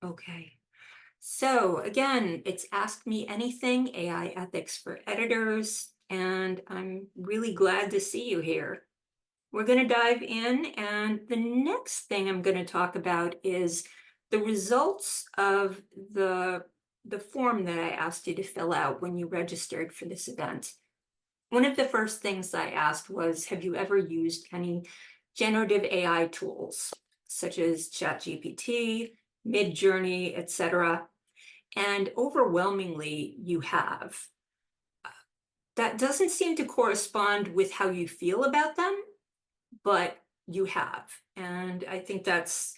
Okay. So again, it's Ask Me Anything, AI Ethics for Editors, and I'm really glad to see you here. We're going to dive in, and the next thing I'm going to talk about is the results of the form that I asked you to fill out when you registered for this event. One of the first things I asked was, have you ever used any generative AI tools, such as ChatGPT, Midjourney, etc.? And overwhelmingly, you have. That doesn't seem to correspond with how you feel about them, but you have. And I think that's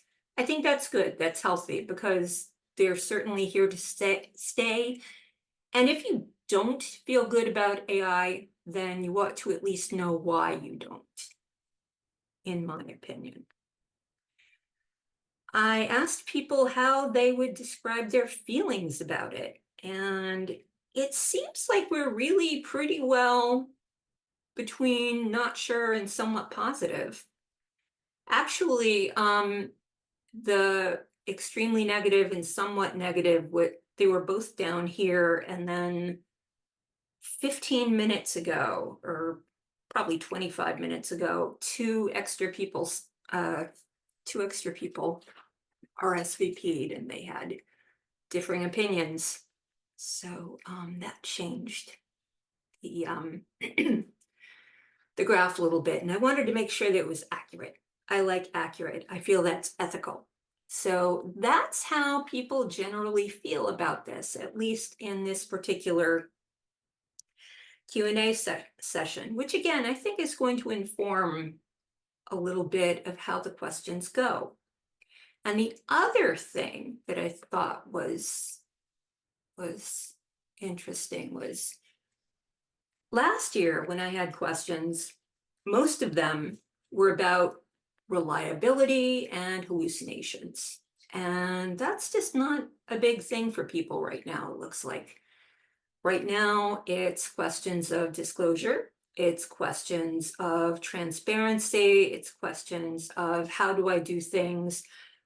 good. That's healthy because they're certainly here to stay. And if you don't feel good about AI, then you ought to at least know why you don't, in my opinion. I asked people how they would describe their feelings about it. And it seems like we're really pretty well between not sure and somewhat positive. Actually, the extremely negative and somewhat negative, they were both down here. And then 15 minutes ago, or probably 25 minutes ago, two extra people RSVP'd, and they had differing opinions. So that changed the the graph a little bit, and I wanted to make sure that it was accurate. I like accurate. I feel that's ethical. So that's how people generally feel about this, at least in this particular Q&A session, which again, I think is going to inform a little bit of how the questions go. And the other thing that I thought was interesting was last year when I had questions, most of them were about reliability and hallucinations. And that's just not a big thing for people right now, it looks like. Right now, it's questions of disclosure. It's questions of transparency. It's questions of how do I do things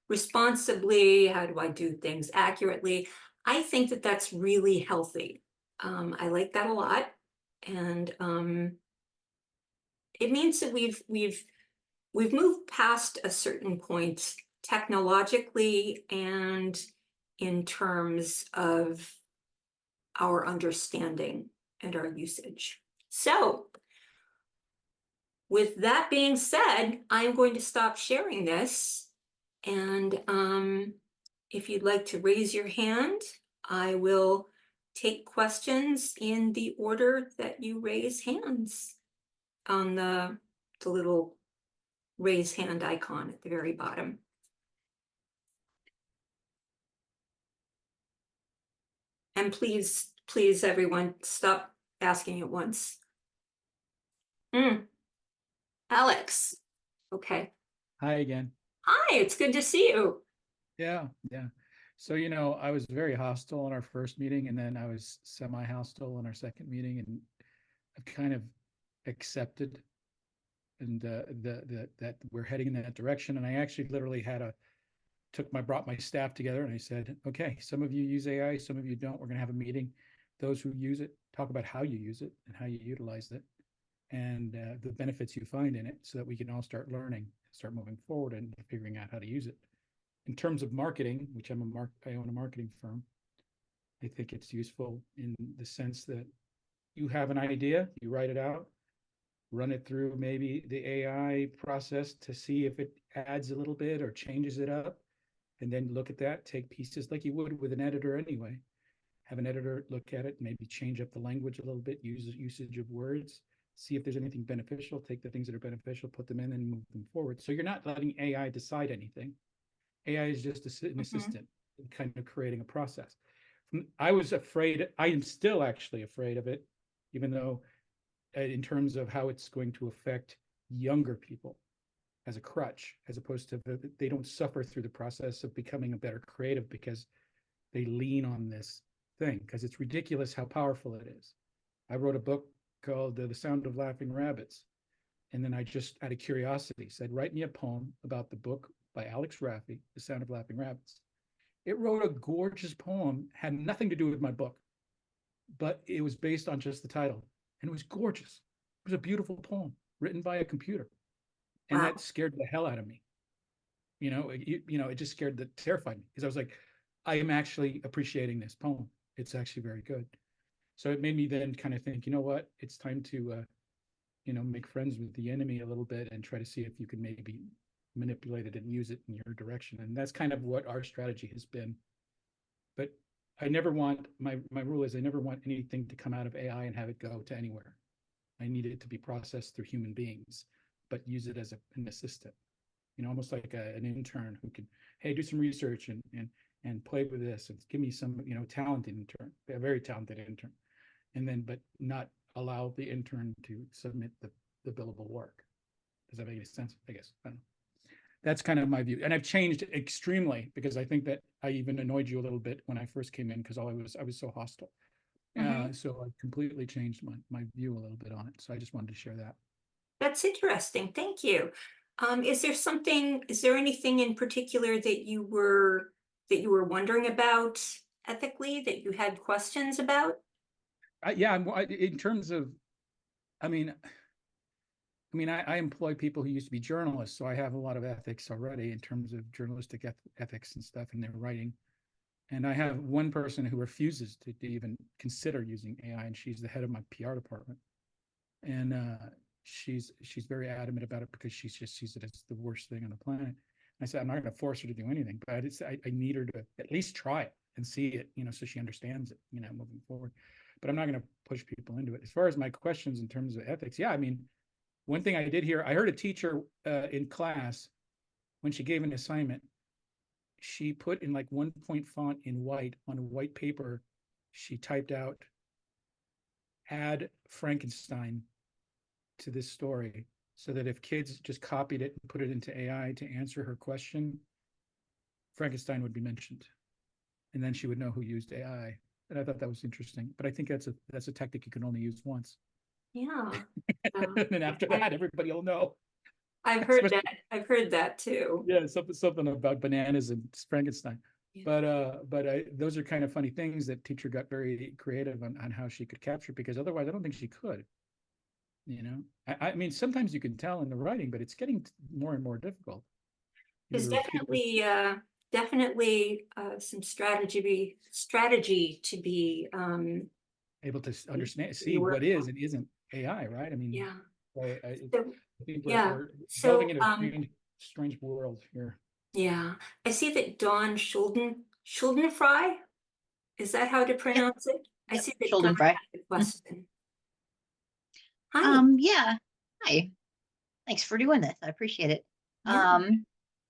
responsibly? How do I do things accurately? I think that that's really healthy. I like that a lot. And it means that we've moved past a certain point technologically and in terms of our understanding and our usage. So with that being said, I'm going to stop sharing this. And if you'd like to raise your hand, I will take questions in the order that you raise hands on the little raise hand icon at the very bottom. And please, please, everyone, stop asking at once. Alex, okay. Hi again. Hi, it's good to see you. Yeah. So, I was very hostile on our first meeting, and then I was semi-hostile on our second meeting, and I've kind of accepted and that we're heading in that direction. And I actually literally brought my staff together, and I said, okay, some of you use AI, some of you don't. We're going to have a meeting. Those who use it, talk about how you use it and how you utilize it, and the benefits you find in it, so that we can all start learning, start moving forward and figuring out how to use it. In terms of marketing, which I own a marketing firm, I think it's useful in the sense that you have an idea, you write it out, run it through maybe the AI process to see if it adds a little bit or changes it up, and then look at that, take pieces like you would with an editor anyway. Have an editor look at it, maybe change up the language a little bit, use usage of words, see if there's anything beneficial, take the things that are beneficial, put them in and move them forward. So you're not letting AI decide anything. AI is just an assistant in kind of creating a process. I was afraid, I am still actually afraid of it, even though in terms of how it's going to affect younger people as a crutch, as opposed to they don't suffer through the process of becoming a better creative because they lean on this thing, because it's ridiculous how powerful it is. I wrote a book called The Sound of Laughing Rabbits. And then I just, out of curiosity, said, write me a poem about the book by Alex Raffi, The Sound of Laughing Rabbits. It wrote a gorgeous poem, had nothing to do with my book, but it was based on just the title. And it was gorgeous. It was a beautiful poem written by a computer. And that Wow. scared the hell out of me. It just terrified me because I was like, I am actually appreciating this poem. It's actually very good. So it made me then kind of think, you know what? It's time to, make friends with the enemy a little bit and try to see if you can maybe manipulate it and use it in your direction. And that's kind of what our strategy has been. But I never want my rule is I never want anything to come out of AI and have it go to anywhere. I need it to be processed through human beings, but use it as an assistant. Almost like an intern who can, hey, do some research and play with this and give me some, talented intern, a very talented intern, and then but not allow the intern to submit the billable work. Does that make any sense? I guess I don't know. That's kind of my view, and I've changed extremely because I think that I even annoyed you a little bit when I first came in because I was so hostile. So I completely changed my view a little bit on it. So I just wanted to share that. That's interesting. Thank you. Is there anything in particular that you were wondering about ethically that you had questions about? Yeah, in terms of, I mean, I employ people who used to be journalists, so I have a lot of ethics already in terms of journalistic ethics and stuff in their writing. And I have one person who refuses to even consider using AI, and she's the head of my PR department. And she's very adamant about it because she just sees it as the worst thing on the planet. And I said, I'm not going to force her to do anything, but I need her to at least try it and see it, so she understands it, moving forward. But I'm not going to push people into it. As far as my questions in terms of ethics, yeah, I mean, one thing I did here, I heard a teacher in class when she gave an assignment, she put in like 1 point font in white on a white paper, she typed out, add Frankenstein to this story so that if kids just copied it and put it into AI to answer her question, Frankenstein would be mentioned. And then she would know who used AI. And I thought that was interesting. But I think that's a tactic you can only use once. Yeah. And then after I, that, everybody will know. I've heard Especially, that. I've heard that too. yeah, something about bananas and Frankenstein. Yeah. But those are kind of funny things that teacher got very creative on how she could capture, because otherwise I don't think she could. I mean, sometimes you can tell in the writing, but it's getting more and more difficult. There's The repeated, definitely some strategy to able to understand, be see what worked is on. and isn't AI, right? I mean, Yeah. So, I think yeah. we're delving So, into a strange world here. yeah, I see that Dawn Schuldenfrei, is that how to Yep, pronounce it? I yep. see that Dawn Children fry. has a question. Hi. Yeah. Hi. Thanks for doing this. I appreciate it. Yeah.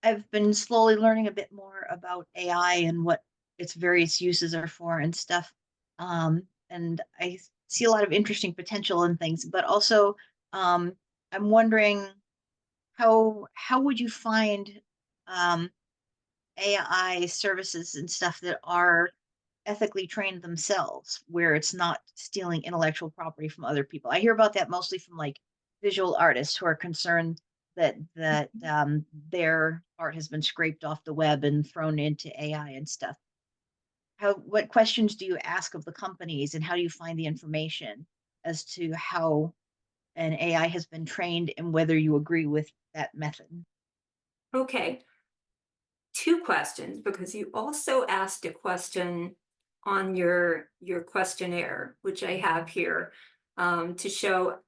I've been slowly learning a bit more about AI and what its various uses are for and stuff. And I see a lot of interesting potential in things, but also I'm wondering how would you find um AI services and stuff that are ethically trained themselves, where it's not stealing intellectual property from other people. I hear about that mostly from like visual artists who are concerned that their art has been scraped off the web and thrown into AI and stuff. What questions do you ask of the companies, and how do you find the information as to how an AI has been trained and whether you agree with that method? Okay. Two questions, because you also asked a question on your questionnaire, which I have here to show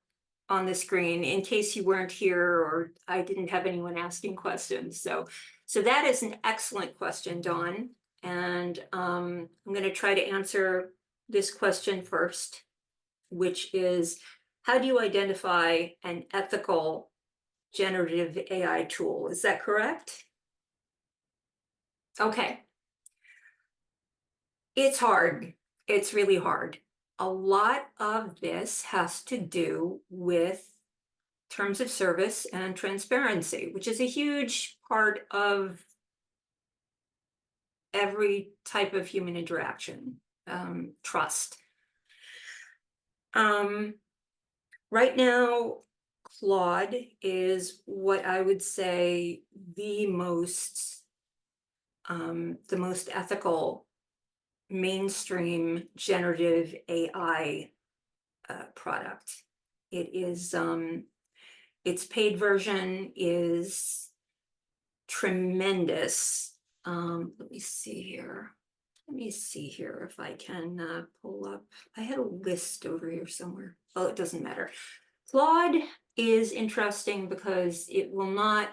on the screen in case you weren't here or I didn't have anyone asking questions. So that is an excellent question, Dawn. And I'm going to try to answer this question first, which is, how do you identify an ethical generative AI tool? Is that correct? Okay. It's hard. It's really hard. A lot of this has to do with terms of service and transparency, which is a huge part of every type of human interaction, trust. Right now, Claude is what I would say the most the most ethical mainstream generative AI product. It is, its paid version is tremendous. Let me see here. Let me see here if I can pull up. I had a list over here somewhere. Oh, it doesn't matter. Claude is interesting because it will not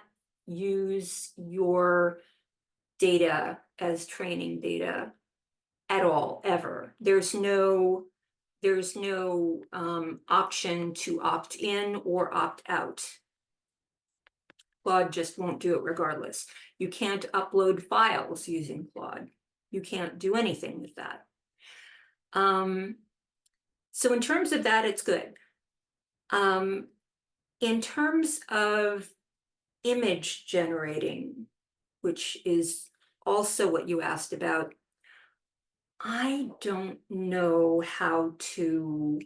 use your data as training data at all, ever. There's no option to opt in or opt out. Claude just won't do it regardless. You can't upload files using Claude. You can't do anything with that. So in terms of that, it's good. In terms of image generating, which is also what you asked about, I don't know how to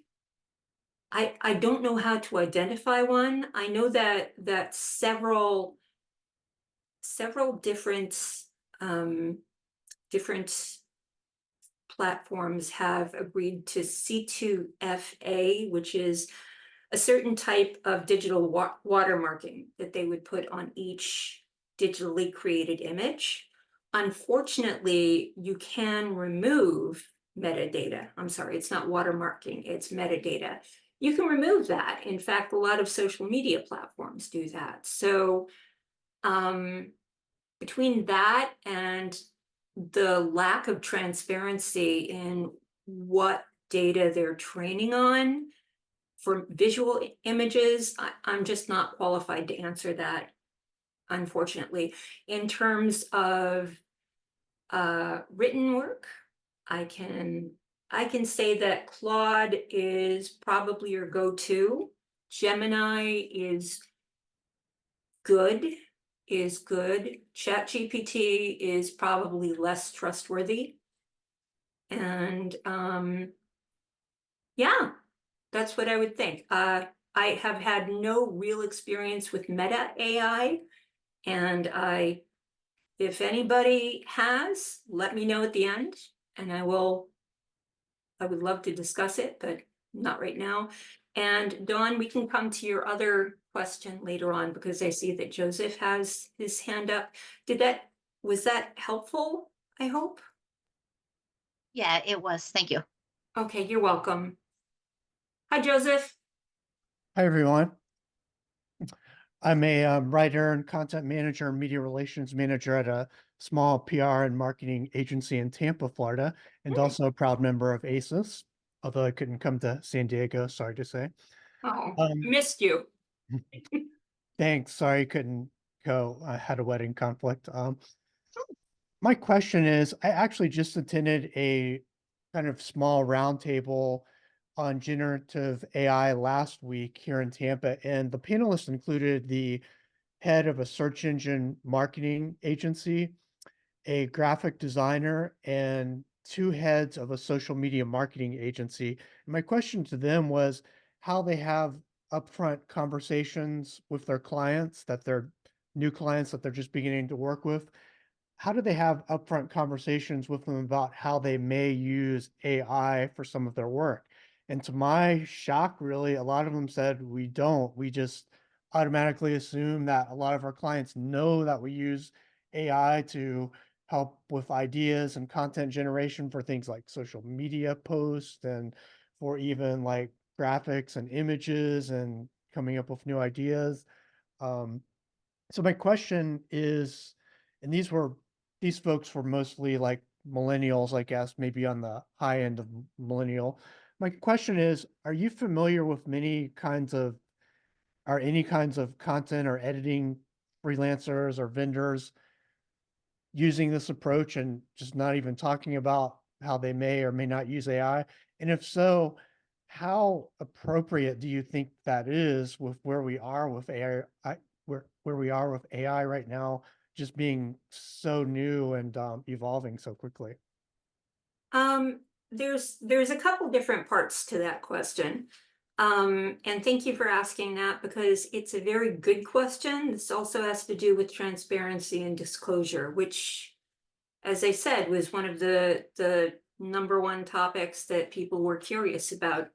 I don't know how to identify one. I know that several different different platforms have agreed to C2FA, which is a certain type of digital watermarking that they would put on each digitally created image. Unfortunately, you can remove metadata. I'm sorry, it's not watermarking, it's metadata. You can remove that. In fact, a lot of social media platforms do that. So between that and the lack of transparency in what data they're training on for visual images, I'm just not qualified to answer that, unfortunately. In terms of written work, I can say that Claude is probably your go-to. Gemini is good. ChatGPT is probably less trustworthy. And yeah, that's what I would think. I have had no real experience with Meta AI, and if anybody has, let me know at the end, and I would love to discuss it, but not right now. And Dawn, we can come to your other question later on because I see that Joseph has his hand up. Was that helpful, I hope? Yeah, it was. Thank you. Okay, you're welcome. Hi, Joseph. Hi, everyone. I'm a writer and content manager and media relations manager at a small PR and marketing agency in Tampa, Florida, and also a proud member of ACES, although I couldn't come to San Diego, sorry to say. Oh, missed you. Thanks. Sorry I couldn't go. I had a wedding conflict. My question is, I actually just attended a kind of small roundtable on generative AI last week here in Tampa, and the panelists included the head of a search engine marketing agency, a graphic designer, and two heads of a social media marketing agency. And my question to them was how they have upfront conversations with their clients, that they're new clients that they're just beginning to work with. How do they have upfront conversations with them about how they may use AI for some of their work? And to my shock, really, a lot of them said, we don't. We just automatically assume that a lot of our clients know that we use AI to help with ideas and content generation for things like social media posts and for even like graphics and images and coming up with new ideas. So my question is, and these folks were mostly like millennials, I guess, maybe on the high end of millennial. My question is, are you familiar with any kinds of content or editing freelancers or vendors using this approach and just not even talking about how they may or may not use AI? And if so, how appropriate do you think that is with where we are with AI, where we are with AI right now, just being so new and evolving so quickly? There's a couple different parts to that question. And thank you for asking that because it's a very good question. This also has to do with transparency and disclosure, which as I said, was one of the number one topics that people were curious about.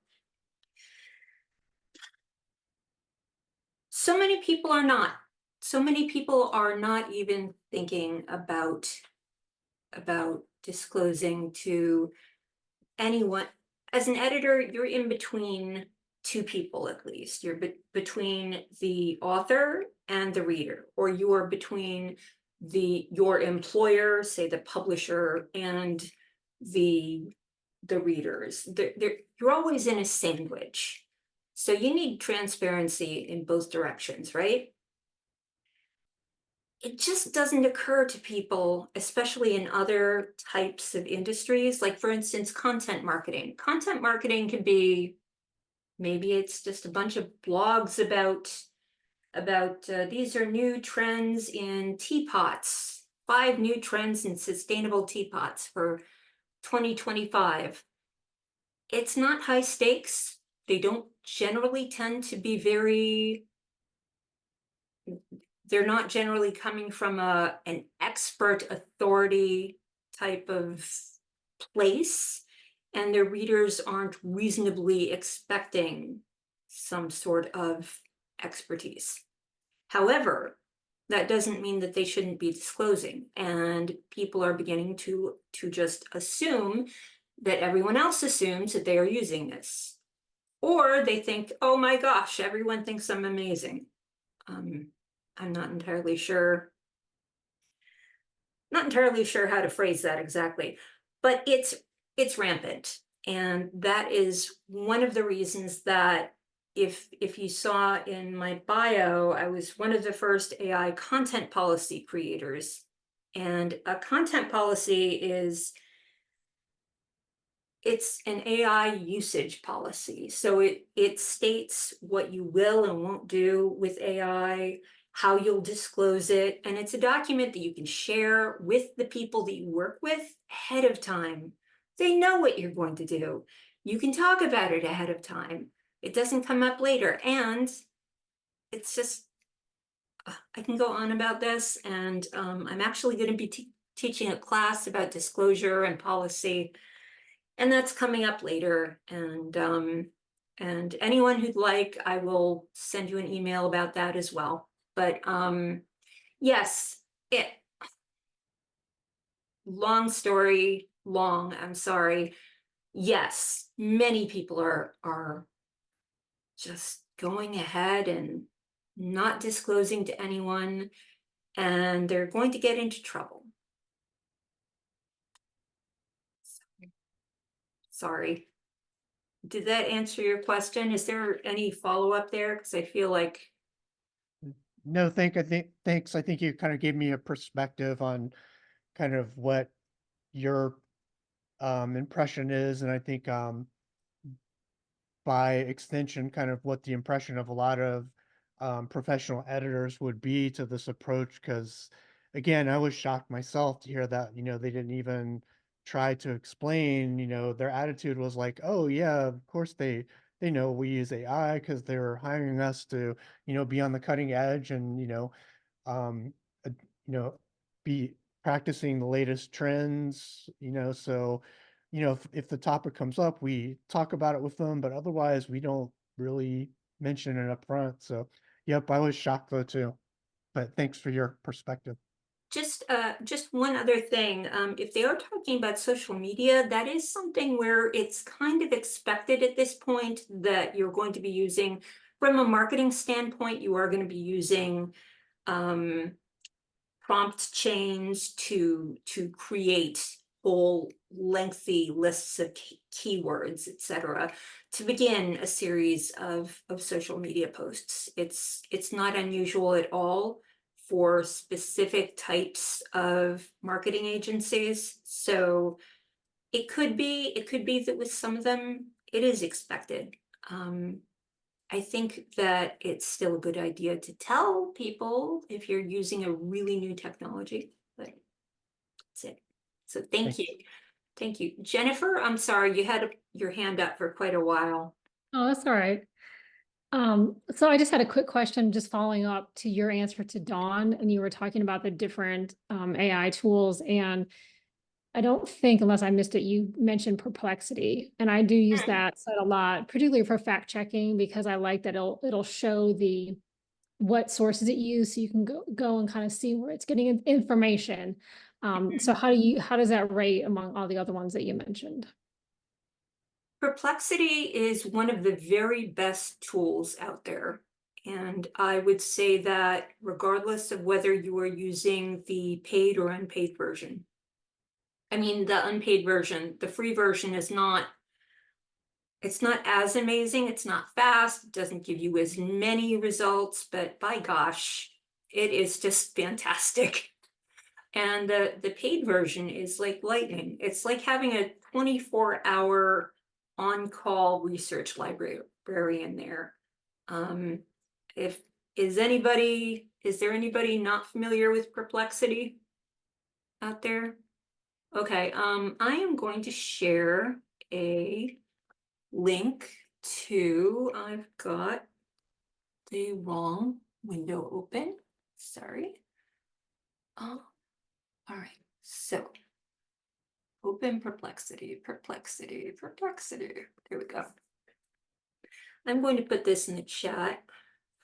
So many people are not. So many people are not even thinking about disclosing to anyone. As an editor, you're in between two people at least. You're between the author and the reader, or you are between your employer, say the publisher, and the readers. You're always in a sandwich. So you need transparency in both directions, right? It just doesn't occur to people, especially in other types of industries, like for instance, content marketing. Content marketing could be, maybe it's just a bunch of blogs about these are new trends in teapots, 5 new trends in sustainable teapots for 2025. It's not high stakes. They don't generally tend to be they're not generally coming from an expert authority type of place, and their readers aren't reasonably expecting some sort of expertise. However, that doesn't mean that they shouldn't be disclosing, and people are beginning to just assume that everyone else assumes that they are using this. Or they think, oh my gosh, everyone thinks I'm amazing. I'm not entirely sure how to phrase that exactly, but it's rampant. And that is one of the reasons that if you saw in my bio, I was one of the first AI content policy creators. And a content policy it's an AI usage policy. So it states what you will and won't do with AI, how you'll disclose it. And it's a document that you can share with the people that you work with ahead of time. They know what you're going to do. You can talk about it ahead of time. It doesn't come up later. And it's just, I can go on about this. And I'm actually going to be teaching a class about disclosure and policy. And that's coming up later. And anyone who'd like, I will send you an email about that as well. But yes, long story long, I'm sorry. Yes, many people are just going ahead and not disclosing to anyone, and they're going to get into trouble. Sorry. Did that answer your question? Is there any follow-up there? Because I feel like No, thanks. I think you kind of gave me a perspective on kind of what your impression is, and I think by extension, kind of what the impression of a lot of professional editors would be to this approach. Because again, I was shocked myself to hear that, they didn't even try to explain, their attitude was like, oh yeah, of course they know we use AI because they're hiring us to, be on the cutting edge and, um, uh, be practicing the latest trends, so if the topic comes up, we talk about it with them, but otherwise we don't really mention it up front. So, yep, I was shocked though too. But thanks for your perspective. just one other thing. If they are talking about social media, that is something where it's kind of expected at this point that you're going to be using, from a marketing standpoint, you are going to be using prompt chains to create whole lengthy lists of keywords, etc., to begin a series of social media posts. It's not unusual at all for specific types of marketing agencies. So it could be that with some of them it is expected. I think that it's still a good idea to tell people if you're using a really new technology, but that's it. So thank you. Thank you. Jennifer, I'm sorry, you had your hand up for quite a while. Oh, that's all right. So I just had a quick question, just following up to your answer to Dawn, and you were talking about the different AI tools. And I don't think, unless I missed it, you mentioned Perplexity, and I do use Hmm. that site a lot, particularly for fact checking, because I like that it'll show what sources it used, so you can go and kind of see where it's getting information. So how does that rate among all the other ones that you mentioned? Perplexity is one of the very best tools out there. And I would say that regardless of whether you are using the paid or unpaid version. I mean, the unpaid version, the free version is not, it's not as amazing. It's not fast. It doesn't give you as many results, but by gosh, it is just fantastic. And the paid version is like lightning. It's like having a 24-hour on-call research librarian there. If is there anybody not familiar with Perplexity out there? Okay, I am going to share a link to, I've got the wrong window open. Sorry. Oh, all right. So open Perplexity. There we go. I'm going to put this in the chat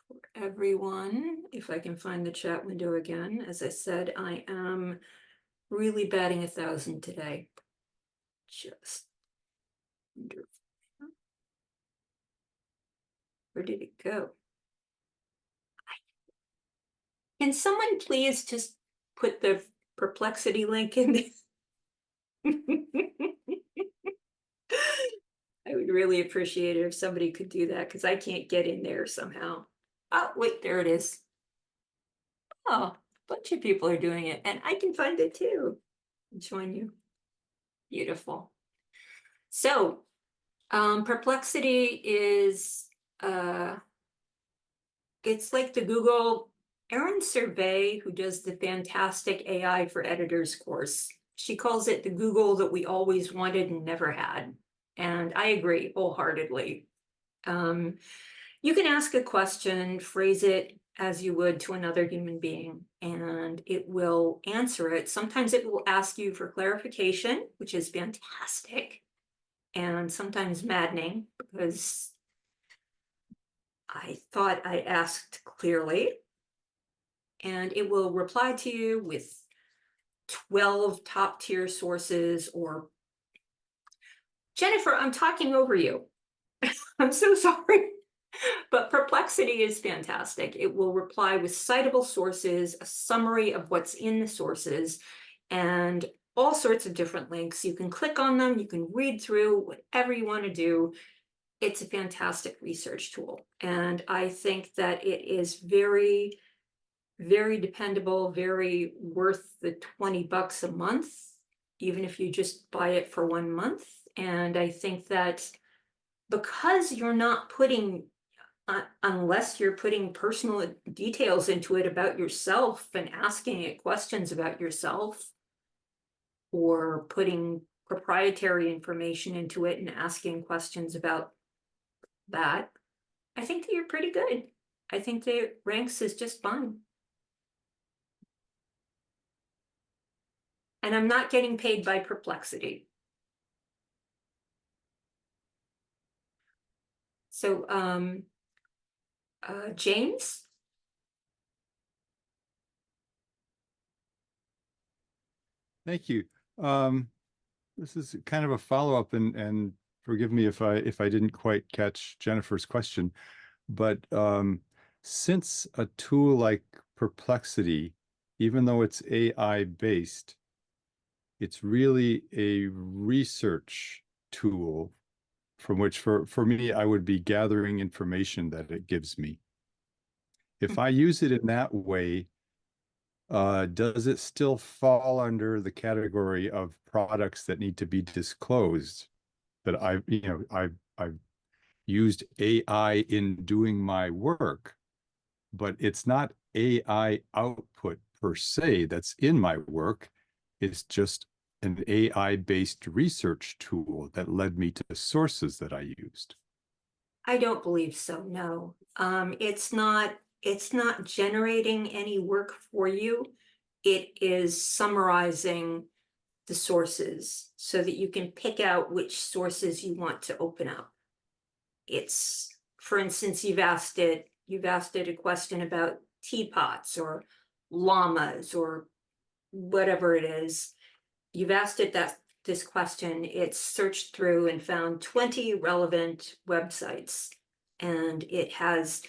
for everyone, if I can find the chat window again. As I said, I am really batting 1,000 today. Just wonderful. Where did it go? Can someone please just put the Perplexity link in there? I would really appreciate it if somebody could do that, because I can't get in there somehow. Oh, wait, there it is. Oh, a bunch of people are doing it, and I can find it too. Join you. Beautiful. So, Perplexity is it's like the Google. Erin Survey, who does the fantastic AI for Editors course, she calls it the Google that we always wanted and never had. And I agree wholeheartedly. You can ask a question, phrase it as you would to another human being, and it will answer it. Sometimes it will ask you for clarification, which is fantastic, and sometimes maddening, because I thought I asked clearly. And it will reply to you with 12 top tier sources, or Jennifer, I'm talking over you. I'm so sorry. But Perplexity is fantastic. It will reply with citable sources, a summary of what's in the sources, and all sorts of different links. You can click on them, you can read through whatever you want to do. It's a fantastic research tool. And I think that it is very, very dependable, very worth the $20 a month, even if you just buy it for 1 month. And I think that because you're not putting, unless you're putting personal details into it about yourself and asking it questions about yourself, or putting proprietary information into it and asking questions about that, I think that you're pretty good. I think that it ranks as just fine. And I'm not getting paid by Perplexity. So, James? Thank you. This is kind of a follow-up, and forgive me if I didn't quite catch Jennifer's question, but since a tool like Perplexity, even though it's AI based, it's really a research tool from which for me, I would be gathering information that it gives me. If I use it in that way, does it still fall under the category of products that need to be disclosed? That I've used AI in doing my work, but it's not AI output per se that's in my work. It's just an AI-based research tool that led me to the sources that I used. I don't believe so, no. It's not generating any work for you. It is summarizing the sources so that you can pick out which sources you want to open up. It's, for instance, you've asked it a question about teapots or llamas or whatever it is. You've asked it this question, it's searched through and found 20 relevant websites, and it has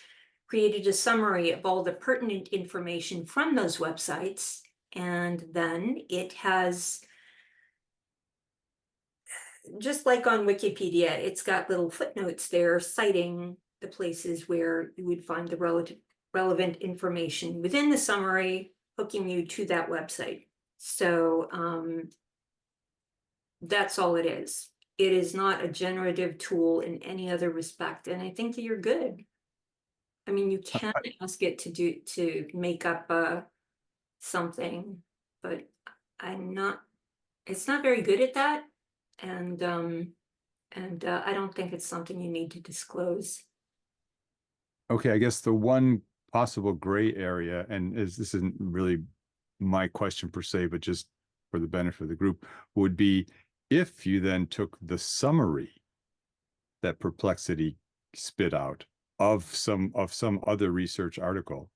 created a summary of all the pertinent information from those websites, and then it has, just like on Wikipedia, it's got little footnotes there citing the places where you would find the relevant information within the summary, hooking you to that website. So that's all it is. It is not a generative tool in any other respect, and I think that you're good. I mean, you can ask it to make up something, but it's not very good at that, and I don't think it's something you need to disclose. Okay, I guess the one possible gray area, and this isn't really my question per se, but just for the benefit of the group, would be if you then took the summary that Perplexity spit out of some other research article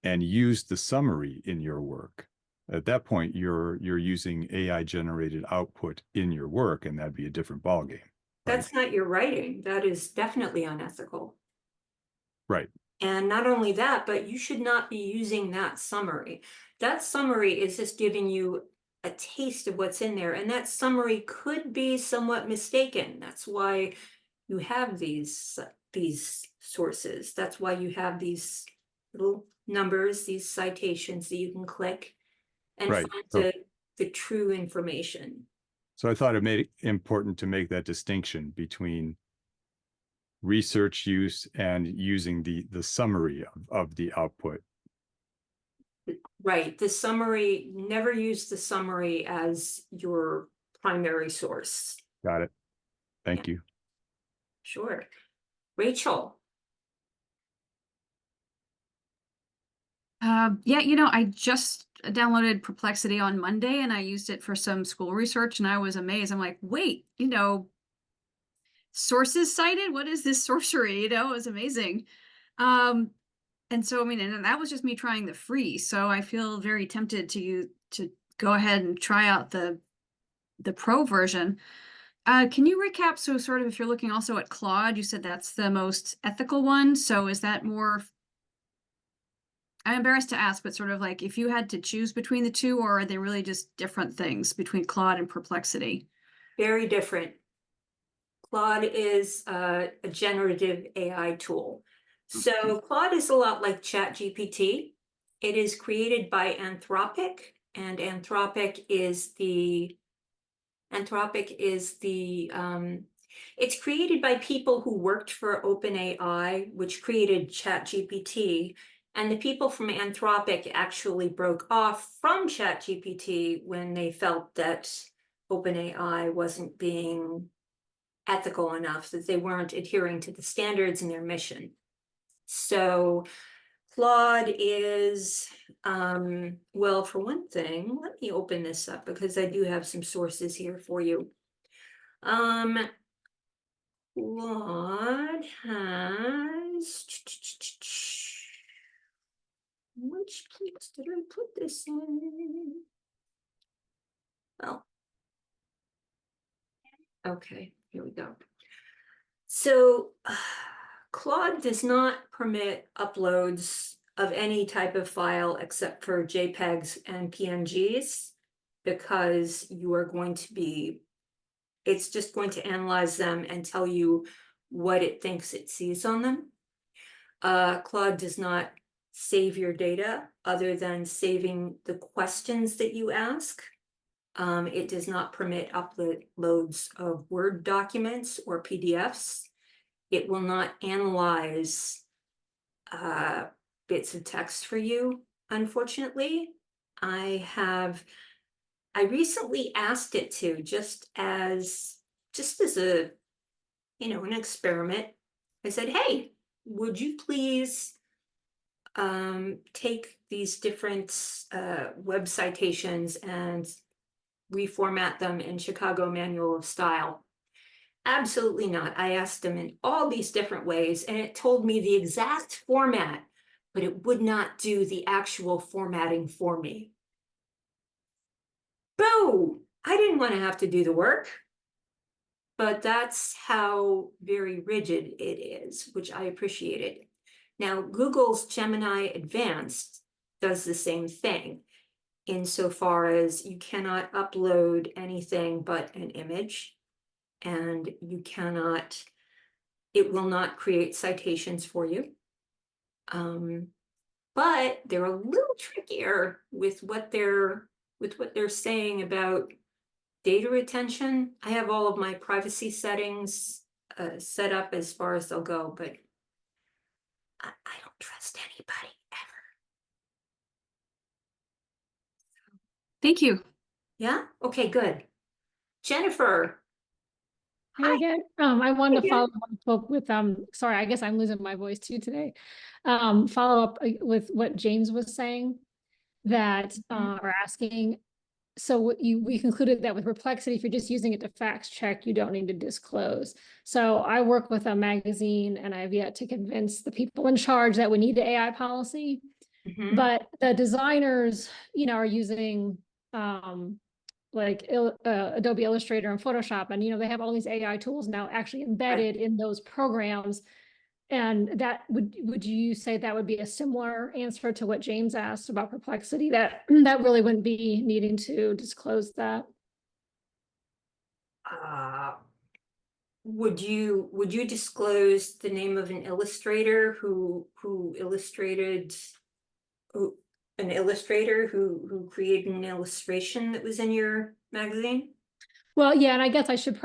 and used the summary in your work. At that point, you're using AI generated output in your work, and that'd be a different ballgame. That's not your writing. That is definitely unethical. Right. And not only that, but you should not be using that summary. That summary is just giving you a taste of what's in there, and that summary could be somewhat mistaken. That's why you have these sources. That's why you have these little numbers, these citations that you can click and Right. find the true information. So I thought it made it important to make that distinction between research use and using the summary of the output. Right. The summary, never use the summary as your primary source. Got it. Thank you. Sure. Rachel. Yeah, I just downloaded Perplexity on Monday and I used it for some school research and I was amazed. I'm like, wait, sources cited? What is this sorcery? It was amazing. And so, I mean, and that was just me trying the free. So I feel very tempted to go ahead and try out the pro version. Can you recap? So sort of if you're looking also at Claude, you said that's the most ethical one. So is that more, I'm embarrassed to ask, but sort of like if you had to choose between the two, or are they really just different things between Claude and Perplexity? Very different. Claude is a generative AI tool. So Claude is a lot like ChatGPT. It is created by Anthropic, and Anthropic is it's created by people who worked for OpenAI, which created ChatGPT. And the people from Anthropic actually broke off from ChatGPT when they felt that OpenAI wasn't being ethical enough, that they weren't adhering to the standards in their mission. So Claude is, well, for one thing, let me open this up because I do have some sources here for you. Claude has, which place did I put this in? Oh, okay, here we go. So Claude does not permit uploads of any type of file except for JPEGs and PNGs, because you are going to be, it's just going to analyze them and tell you what it thinks it sees on them. Claude does not save your data other than saving the questions that you ask. It does not permit uploads of Word documents or PDFs. It will not analyze bits of text for you, unfortunately. I recently asked it to, just as a, an experiment. I said, hey, would you please take these different web citations and reformat them in Chicago Manual of Style. Absolutely not. I asked them in all these different ways, and it told me the exact format, but it would not do the actual formatting for me. Boo! I didn't want to have to do the work. But that's how very rigid it is, which I appreciated. Now, Google's Gemini Advanced does the same thing insofar as you cannot upload anything but an image, and you cannot, it will not create citations for you. But they're a little trickier with what they're saying about data retention. I have all of my privacy settings set up as far as they'll go, but I don't trust anybody ever. Thank you. Yeah? Okay, good. Jennifer. Hey Hi. again, I wanted to again. follow up with, sorry, I guess I'm losing my voice too today. Follow up with what James was saying that, or asking. So we concluded that with Perplexity, if you're just using it to fact check, you don't need to disclose. So I work with a magazine and I've yet to convince the people in charge that we need the AI policy. But the designers, are using like Adobe Illustrator and Photoshop, and they have all these AI tools now actually embedded in those programs. And that would you say that would be a similar answer to what James asked about Perplexity, that really wouldn't be needing to disclose that? Would you disclose the name of an illustrator who illustrated an illustrator who created an illustration that was in your magazine? Well, yeah, and I guess I should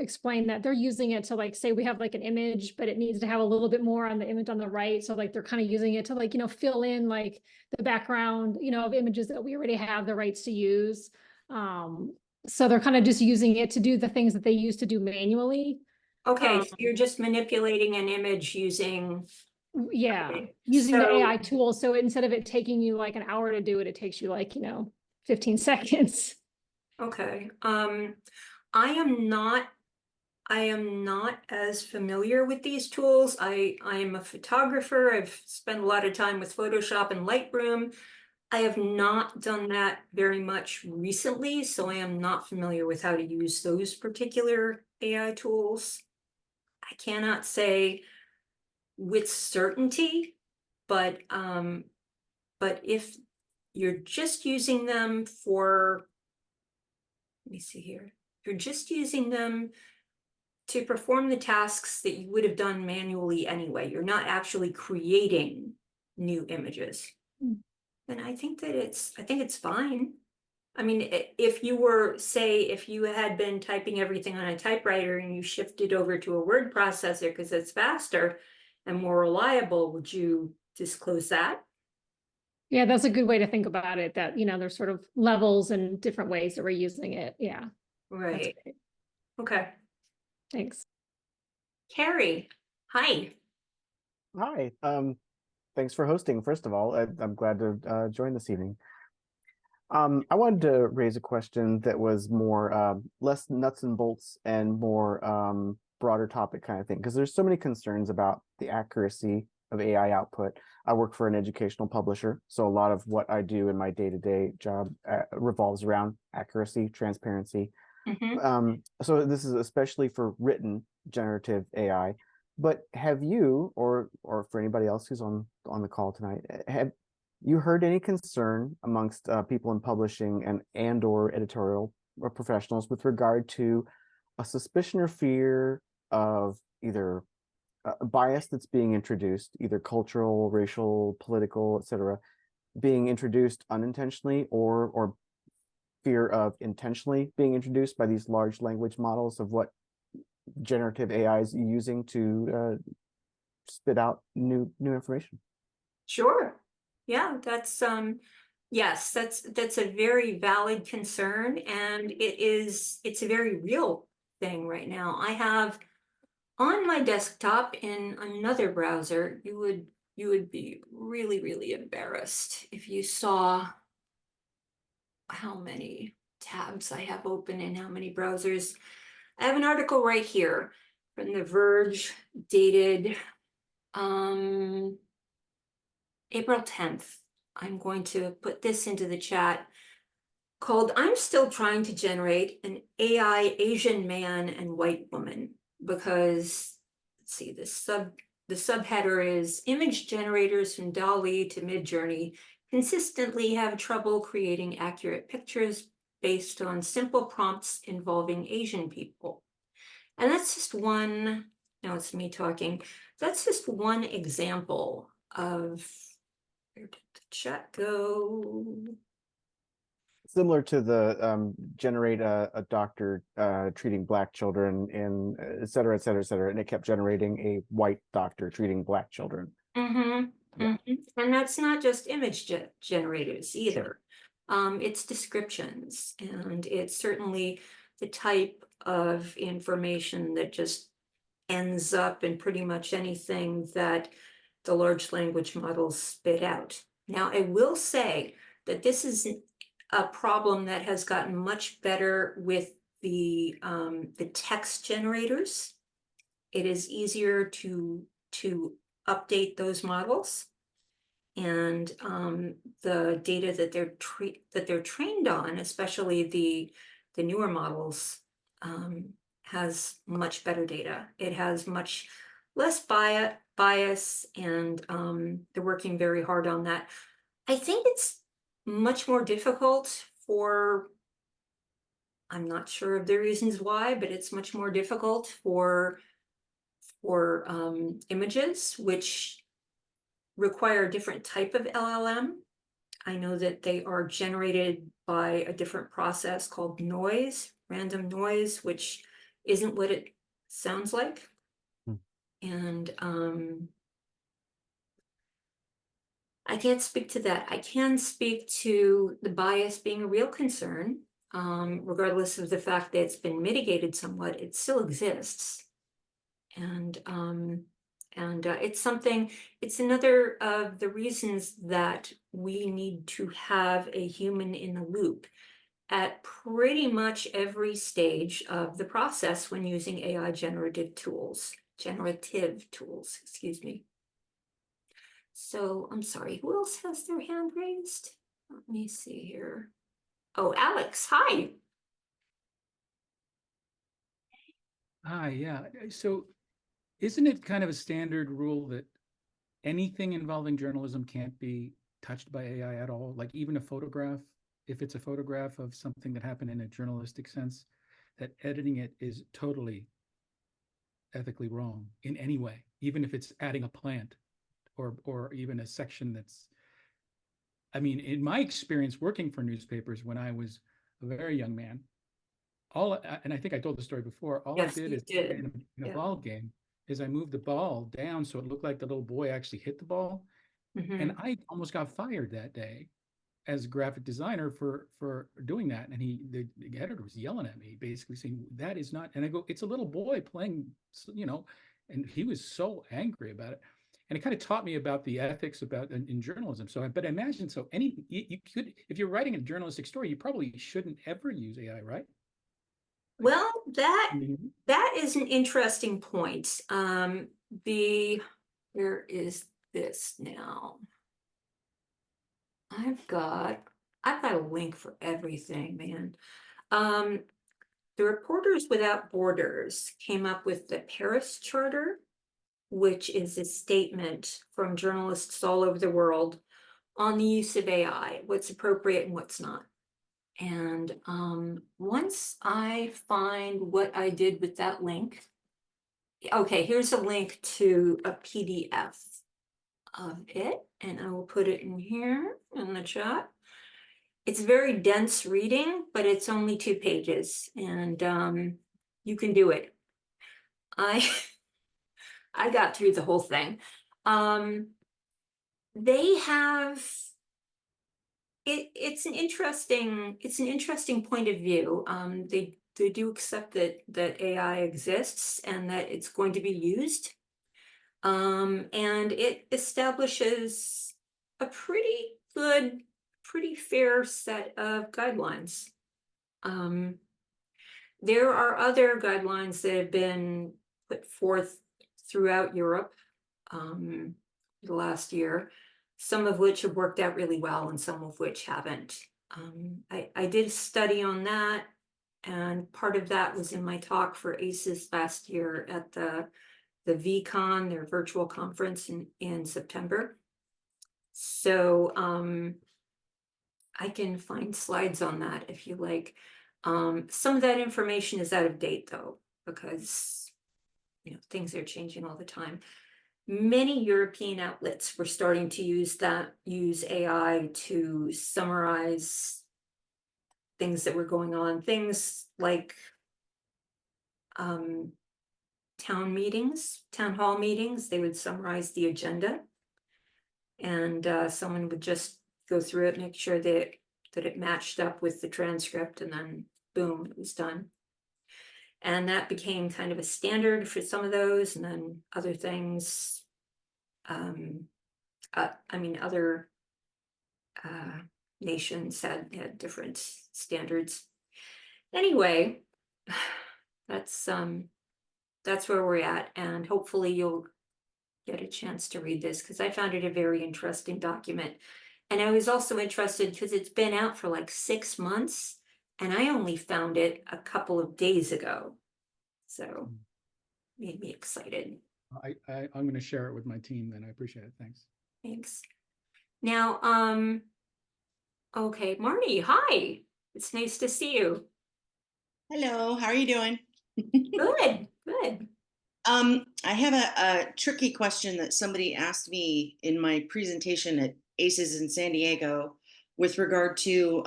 explain that they're using it to, like, say we have like an image, but it needs to have a little bit more on the image on the right. So like they're kind of using it to, like, fill in like the background, of images that we already have the rights to use. So they're kind of just using it to do the things that they used to do manually. Okay, so you're just manipulating an image using. Yeah, Okay, using the so- AI tool. So instead of it taking you like an hour to do it, it takes you like, 15 seconds. Okay, I am not as familiar with these tools. I am a photographer. I've spent a lot of time with Photoshop and Lightroom. I have not done that very much recently, so I am not familiar with how to use those particular AI tools. I cannot say with certainty, but if you're just using them for, let me see here, if you're just using them to perform the tasks that you would have done manually anyway, you're not actually creating new images, then I think it's fine. I mean, if you were, say, if you had been typing everything on a typewriter and you shifted over to a word processor because it's faster and more reliable, would you disclose that? Yeah, that's a good way to think about it, that, there's sort of levels and different ways that we're using it. Yeah. That's Right. great. Okay. Thanks. Carrie, hi. Hi, thanks for hosting. First of all, I'm glad to join this evening. I wanted to raise a question that was more less nuts and bolts and more broader topic kind of thing, because there's so many concerns about the accuracy of AI output. I work for an educational publisher, so a lot of what I do in my day-to-day job revolves around accuracy, transparency. So this is especially for written generative AI. But have you, or for anybody else who's on the call tonight, have you heard any concern amongst people in publishing and or editorial or professionals with regard to a suspicion or fear of either a bias that's being introduced, either cultural, racial, political, etc., being introduced unintentionally, or fear of intentionally being introduced by these large language models of what generative AI is using to spit out new information? Sure. Yeah, yes, that's a very valid concern, and it's a very real thing right now. I have on my desktop in another browser, you would be really, really embarrassed if you saw how many tabs I have open and how many browsers. I have an article right here from The Verge dated April 10th. I'm going to put this into the chat, called "I'm Still Trying to Generate an AI Asian Man and White Woman," because let's see, the subheader is "Image generators from DALL-E to Midjourney consistently have trouble creating accurate pictures based on simple prompts involving Asian people." And that's just one, no, it's me talking. That's just one example of, where did the chat go? Similar to the generate a doctor treating black children and et cetera, et cetera, et cetera. And it kept generating a white doctor treating black children. Mm-hmm, Yeah. mm-hmm. And that's not just image generators either. It's descriptions, and it's certainly the type of information that just ends up in pretty much anything that the large language models spit out. Now, I will say that this is a problem that has gotten much better with the text generators. It is easier to update those models, and the data that they're trained on, especially the newer models, has much better data. It has much less bias, and they're working very hard on that. I think it's much more difficult for, I'm not sure of the reasons why, but it's much more difficult for images, which require a different type of LLM. I know that they are generated by a different process called noise, random noise, which isn't what it sounds like. And I can't speak to that. I can speak to the bias being a real concern. Regardless of the fact that it's been mitigated somewhat, it still exists. And it's something, it's another of the reasons that we need to have a human in the loop at pretty much every stage of the process when using AI generative tools, excuse me. So I'm sorry, who else has their hand raised? Let me see here. Oh, Alex, hi. Hi, yeah. So isn't it kind of a standard rule that anything involving journalism can't be touched by AI at all? Like even a photograph, if it's a photograph of something that happened in a journalistic sense, that editing it is totally ethically wrong in any way, even if it's adding a plant or even a section that's, I mean, in my experience working for newspapers when I was a very young man, and I think I told the story before, all Yes, I did you is did. in a Yeah. ball game is I moved the ball down so it looked like the little boy actually hit the ball. Mhm. And I almost got fired that day as a graphic designer for doing that. And the editor was yelling at me, basically saying, that is not, and I go, it's a little boy playing, and he was so angry about it. And it kind of taught me about the ethics about in journalism. So, but I imagine so you could, if you're writing a journalistic story, you probably shouldn't ever use AI, right? Well, Mhm. that is an interesting point. Where is this now? I've got a link for everything, man. The Reporters Without Borders came up with the Paris Charter, which is a statement from journalists all over the world on the use of AI, what's appropriate and what's not. And once I find what I did with that link, okay, here's a link to a PDF of it, and I will put it in here in the chat. It's very dense reading, but it's only 2 pages, and you can do it. I I got through the whole thing. They have it's an interesting point of view. They do accept that AI exists and that it's going to be used. And it establishes a pretty fair set of guidelines. There are other guidelines that have been put forth throughout Europe the last year, some of which have worked out really well and some of which haven't. I did a study on that, and part of that was in my talk for ACES last year at the VCon, their virtual conference in September. So I can find slides on that if you like. Some of that information is out of date though, because things are changing all the time. Many European outlets were starting to use AI to summarize things that were going on, things like town hall meetings. They would summarize the agenda, and someone would just go through it, make sure that it matched up with the transcript, and then boom, it was done. And that became kind of a standard for some of those, and then other things, other nations had different standards. Anyway, that's where we're at, and hopefully you'll get a chance to read this, because I found it a very interesting document. And I was also interested because it's been out for like 6 months, and I only found it a couple of days ago. So made me excited. I'm going to share it with my team then. I appreciate it. Thanks. Thanks. Now, okay, Marnie, hi. It's nice to see you. Hello, how are you doing? Good, good. I have a tricky question that somebody asked me in my presentation at ACES in San Diego with regard to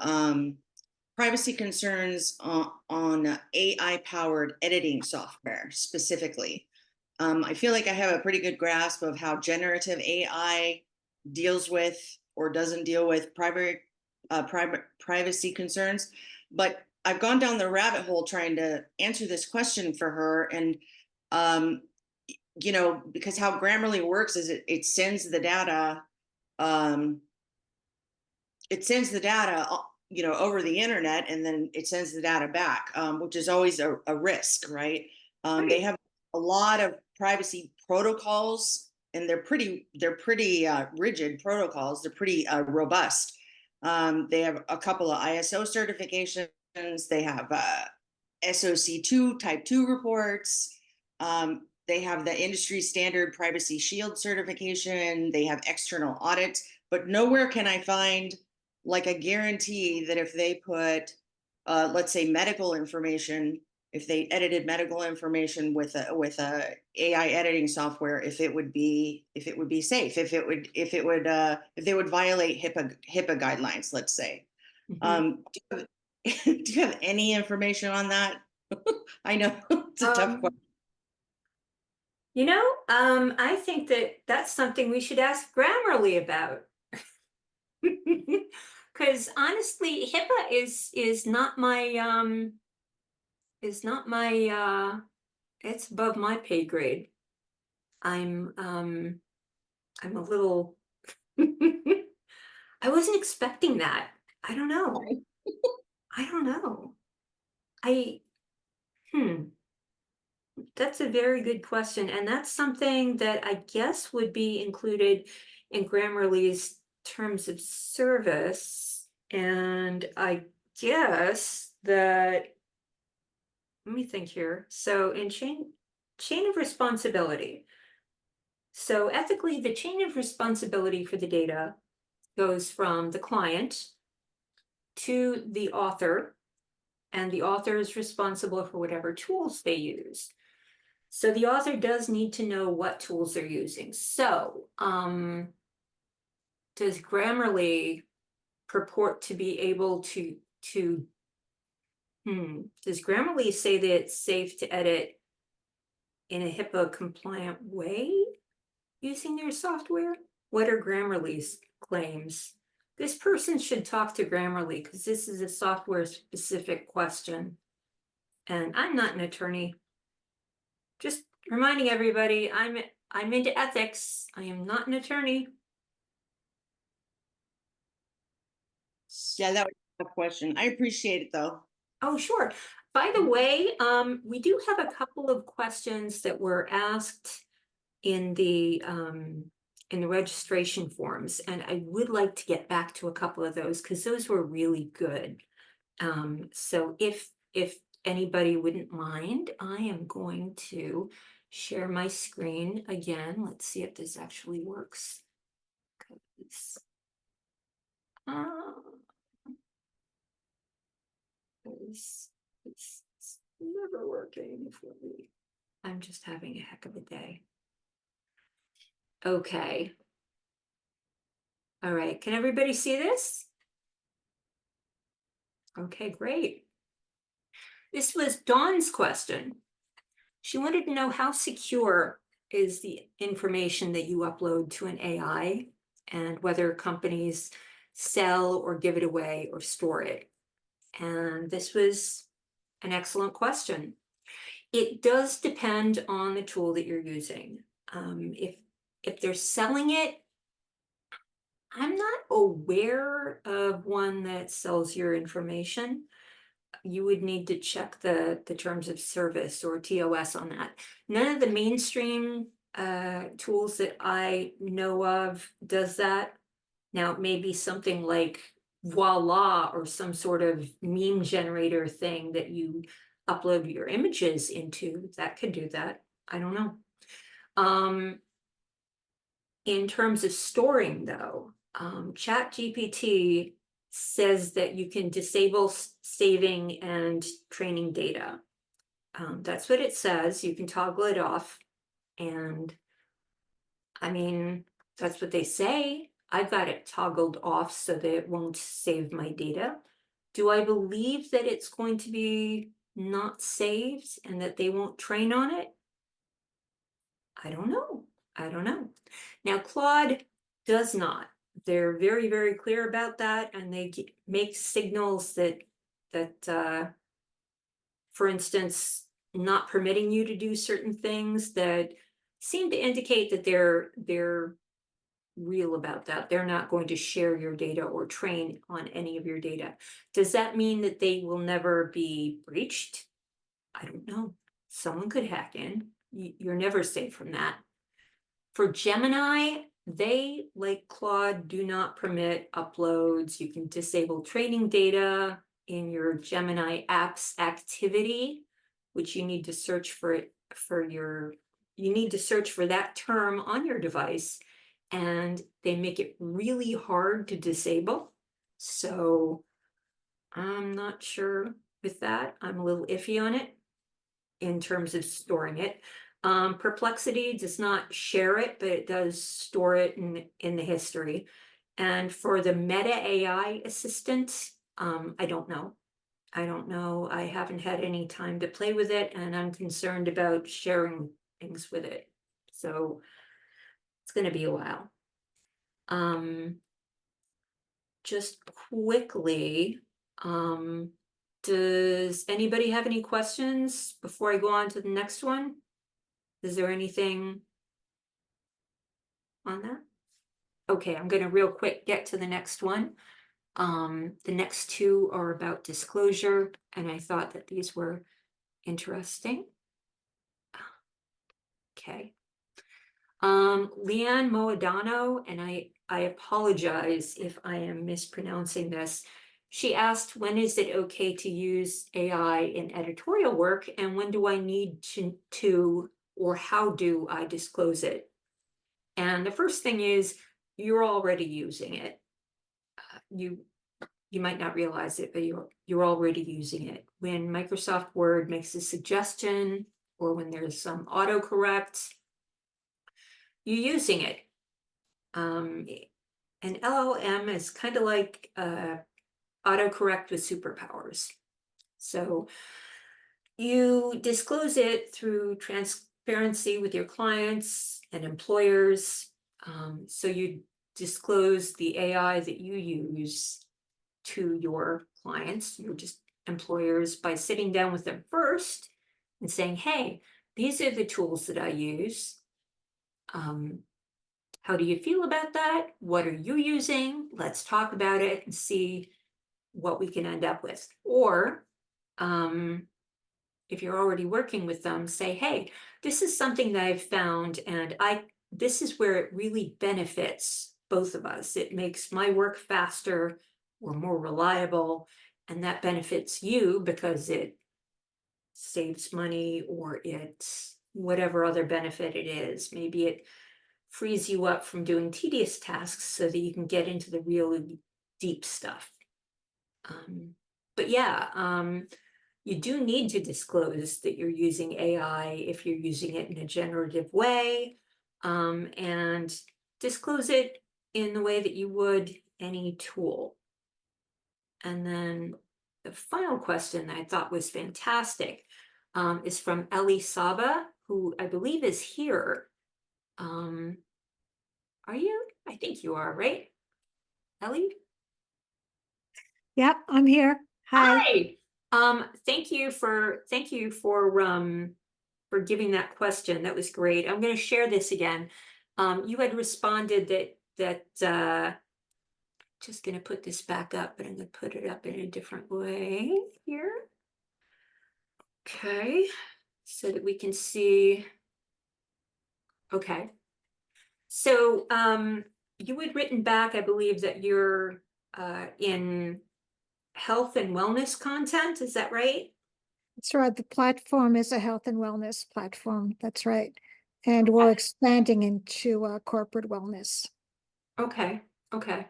privacy concerns on AI-powered editing software specifically. I feel like I have a pretty good grasp of how generative AI deals with or doesn't deal with privacy concerns, but I've gone down the rabbit hole trying to answer this question for her. And, because how Grammarly works is it sends the data, over the internet, and then it sends the data back, which is always a risk, right? They have a lot of privacy protocols, and they're pretty rigid protocols. They're pretty robust. They have a couple of ISO certifications. They have SOC2 type 2 reports. They have the industry standard privacy shield certification. They have external audits, but nowhere can I find like a guarantee that if they put, let's say, medical information, if they edited medical information with a AI editing software, if it would be safe, if they would violate HIPAA guidelines, let's say. Mm-hmm. Do you have any information on that? I know it's a tough question. I think that's something we should ask Grammarly about. Because honestly, HIPAA is not my it's above my pay grade. I'm a little I wasn't expecting that. I don't know. That's a very good question. And that's something that I guess would be included in Grammarly's terms of service. And I guess that, let me think here. So in chain of responsibility. So ethically, the chain of responsibility for the data goes from the client to the author, and the author is responsible for whatever tools they use. So the author does need to know what tools they're using. So does Grammarly purport to be able to does Grammarly say that it's safe to edit in a HIPAA compliant way using their software? What are Grammarly's claims? This person should talk to Grammarly, because this is a software specific question. And I'm not an attorney. Just reminding everybody, I'm into ethics. I am not an attorney. Yeah, that was a question. I appreciate it though. Oh, sure. By the way, we do have a couple of questions that were asked in the registration forms, and I would like to get back to a couple of those because those were really good. So if anybody wouldn't mind, I am going to share my screen again. Let's see if this actually works. 'Cause, it's never working for me. I'm just having a heck of a day. Okay. All right, can everybody see this? Okay, great. This was Dawn's question. She wanted to know how secure is the information that you upload to an AI and whether companies sell or give it away or store it. And this was an excellent question. It does depend on the tool that you're using. If they're selling it, I'm not aware of one that sells your information. You would need to check the terms of service or TOS on that. None of the mainstream tools that I know of does that. Now, it may be something like Voila or some sort of meme generator thing that you upload your images into that could do that. I don't know. In terms of storing, though, ChatGPT says that you can disable saving and training data. That's what it says. You can toggle it off. And I mean, that's what they say. I've got it toggled off so that it won't save my data. Do I believe that it's going to be not saved and that they won't train on it? I don't know. I don't know. Now, Claude does not. They're very, very clear about that, and they make signals that for instance, not permitting you to do certain things that seem to indicate that they're real about that. They're not going to share your data or train on any of your data. Does that mean that they will never be breached? I don't know. Someone could hack in. You're never safe from that. For Gemini, they, like Claude, do not permit uploads. You can disable training data in your Gemini apps activity, which you need to search for it you need to search for that term on your device, and they make it really hard to disable. So I'm not sure with that. I'm a little iffy on it in terms of storing it. Perplexity does not share it, but it does store it in the history. And for the Meta AI assistant, I don't know. I don't know. I haven't had any time to play with it, and I'm concerned about sharing things with it. So it's going to be a while. Just quickly, does anybody have any questions before I go on to the next one? Is there anything on that? Okay, I'm going to real quick get to the next one. The next two are about disclosure, and I thought that these were interesting. Okay. Leanne Moadano, and I apologize if I am mispronouncing this. She asked, when is it okay to use AI in editorial work, and when do I need to or how do I disclose it? And the first thing is, you're already using it. You might not realize it, but you're already using it. When Microsoft Word makes a suggestion, or when there's some autocorrect, you're using it. An LLM is kind of like autocorrect with superpowers. So you disclose it through transparency with your clients and employers. So you disclose the AI that you use to your clients, your just employers, by sitting down with them first and saying, hey, these are the tools that I use. How do you feel about that? What are you using? Let's talk about it and see what we can end up with. Or if you're already working with them, say, hey, this is something that I've found, and this is where it really benefits both of us. It makes my work faster or more reliable, and that benefits you because it saves money, or it's whatever other benefit it is. Maybe it frees you up from doing tedious tasks so that you can get into the really deep stuff. But yeah, you do need to disclose that you're using AI if you're using it in a generative way, and disclose it in the way that you would any tool. And then the final question that I thought was fantastic, is from Ellie Saba, who I believe is here. Are you? I think you are, right? Ellie? Yep, I'm here. Hi. Hi. Thank you for giving that question. That was great. I'm going to share this again. You had responded that just going to put this back up, but I'm going to put it up in a different way here. Okay, so that we can see. Okay. So you had written back, I believe, that you're in health and wellness content. Is that right? That's right. The platform is a health and wellness platform. That's right. And we're expanding into corporate wellness. Okay. Okay.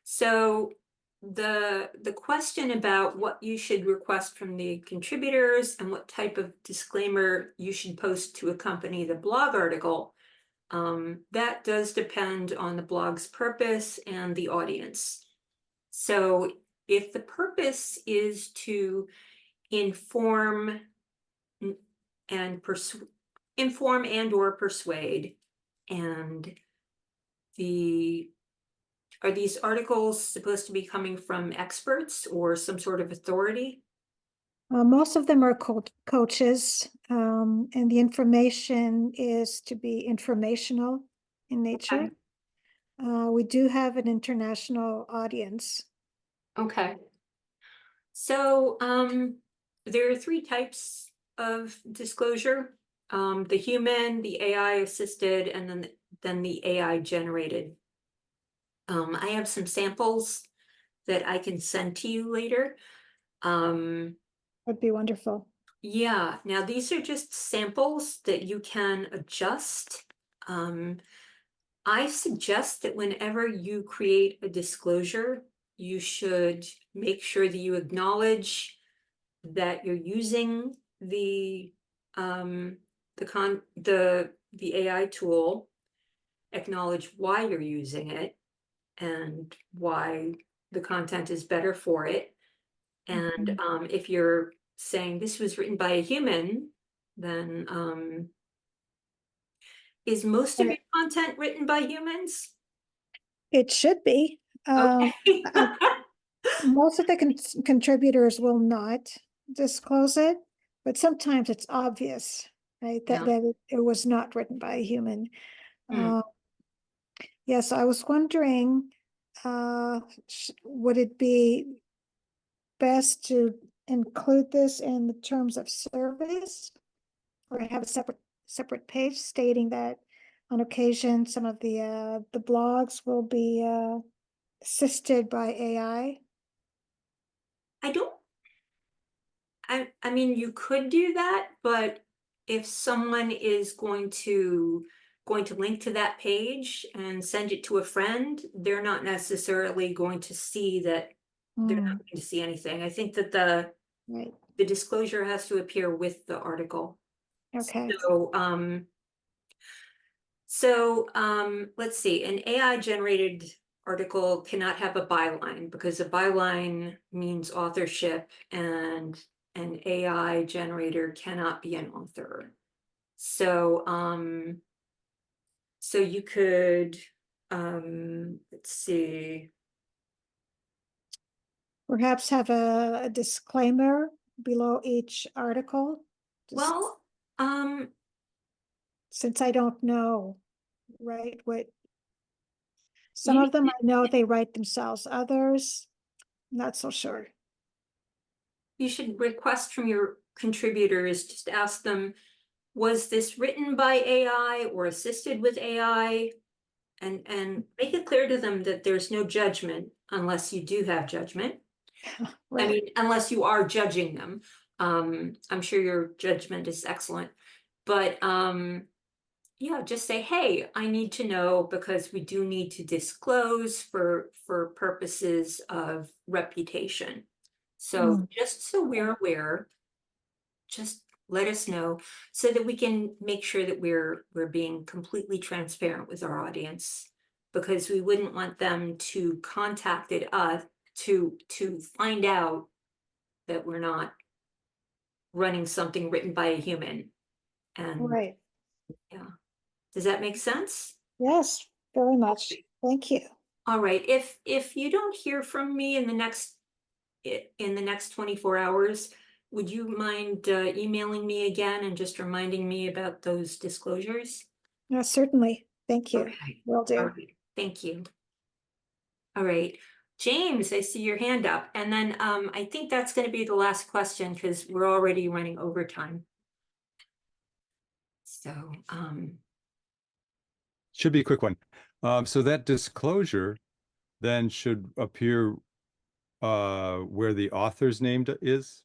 So the question about what you should request from the contributors and what type of disclaimer you should post to accompany the blog article, that does depend on the blog's purpose and the audience. So if the purpose is to inform and or persuade, and are these articles supposed to be coming from experts or some sort of authority? Most of them are coaches, and the information is to be informational in nature. Okay. We do have an international audience. Okay. So there are three types of disclosure: the human, the AI assisted, and then the AI generated. I have some samples that I can send to you later. Would be wonderful. Yeah, now these are just samples that you can adjust. I suggest that whenever you create a disclosure, you should make sure that you acknowledge that you're using the AI tool, acknowledge why you're using it and why the content is better for it. And if you're saying this was written by a human, then is most of your content written by humans? It should be. Okay. Most of the contributors will not disclose it, but sometimes it's obvious, right? Yeah. That it was not written by a human. Hmm. Yes, I was wondering, would it be best to include this in the terms of service, or have a separate page stating that on occasion some of the blogs will be assisted by AI? I mean, you could do that, but if someone is going to link to that page and send it to a friend, they're not necessarily going to see that. They're not going to see anything. I think that Right. the disclosure has to appear with the article. Okay. So let's see, an AI generated article cannot have a byline because a byline means authorship, and an AI generator cannot be an author. So so you could let's see. Perhaps have a disclaimer below each article. Well, since I don't know, right, what some of them I know they write themselves, others not so sure. request from your contributors, just ask them, was this written by AI or assisted with AI? And make it clear to them that there's no judgment unless you do have judgment. I Right. mean, unless you are judging them. I'm sure your judgment is excellent, but yeah, just say, hey, I need to know because we do need to disclose for purposes of reputation. So Mm. just so we're aware, just let us know so that we can make sure that we're being completely transparent with our audience, because we wouldn't want them to contact us to find out that we're not running something written by a human. And Right. yeah, does that make sense? Yes, very much. Thank you. All right, if you don't hear from me in the next 24 hours, would you mind emailing me again and just reminding me about those disclosures? Certainly. Thank you. Okay. Will All do. right, thank you. All right, James, I see your hand up, and then I think that's going to be the last question because we're already running overtime. So Should be a quick one. So that disclosure then should appear where the author's name is.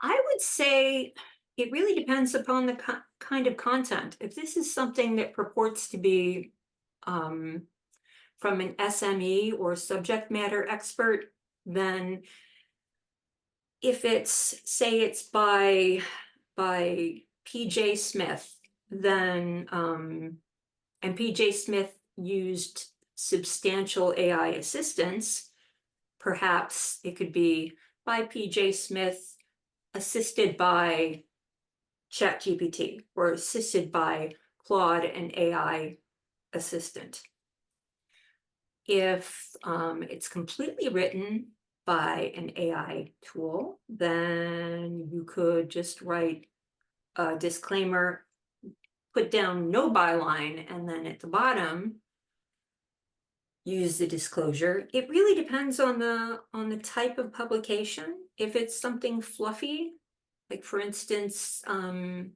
I would say it really depends upon the kind of content. If this is something that purports to be from an SME or subject matter expert, then if it's, say it's by PJ Smith, then and PJ Smith used substantial AI assistance, perhaps it could be by PJ Smith assisted by ChatGPT or assisted by Claude, an AI assistant. If it's completely written by an AI tool, then you could just write a disclaimer, put down no byline, and then at the bottom, use the disclosure. It really depends on the type of publication. If it's something fluffy, like for instance, gosh,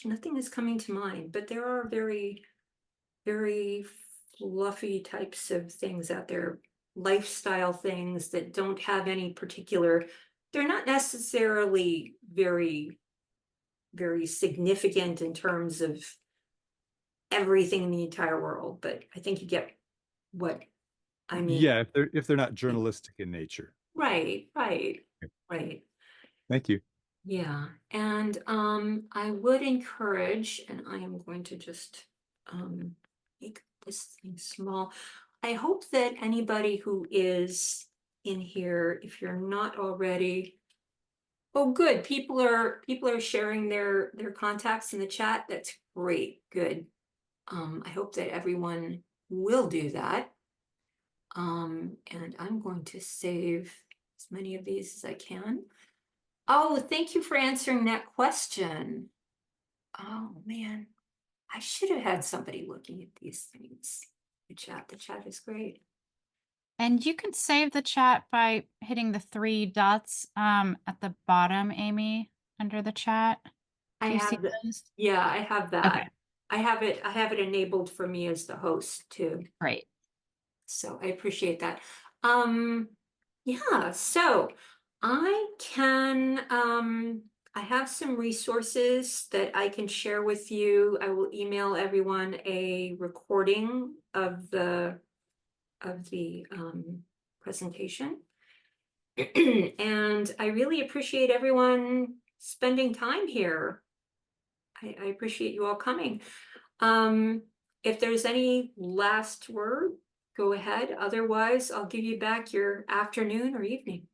nothing is coming to mind, but there are very, very fluffy types of things out there, lifestyle things that don't have any particular, they're not necessarily very, very significant in terms of everything in the entire world, but I think you get what I mean. Yeah, if they're not journalistic in nature. Right. Thank you. Yeah, and I would encourage, and I am going to just make this thing small. I hope that anybody who is in here, if you're not already, oh good, people are sharing their contacts in the chat. That's great, good. I hope that everyone will do that. And I'm going to save as many of these as I can. Oh, thank you for answering that question. Oh man, I should have had somebody looking at these things. The chat is great. And you can save the chat by hitting the 3 dots at the bottom, Amy, under the chat. Do you see those? Yeah, I have that. Okay. I have it enabled for me as the host too. Great. So I appreciate that. Yeah, so I can I have some resources that I can share with you. I will email everyone a recording of the presentation. And I really appreciate everyone spending time here. I appreciate you all coming. If there's any last word, go ahead. Otherwise, I'll give you back your afternoon or evening.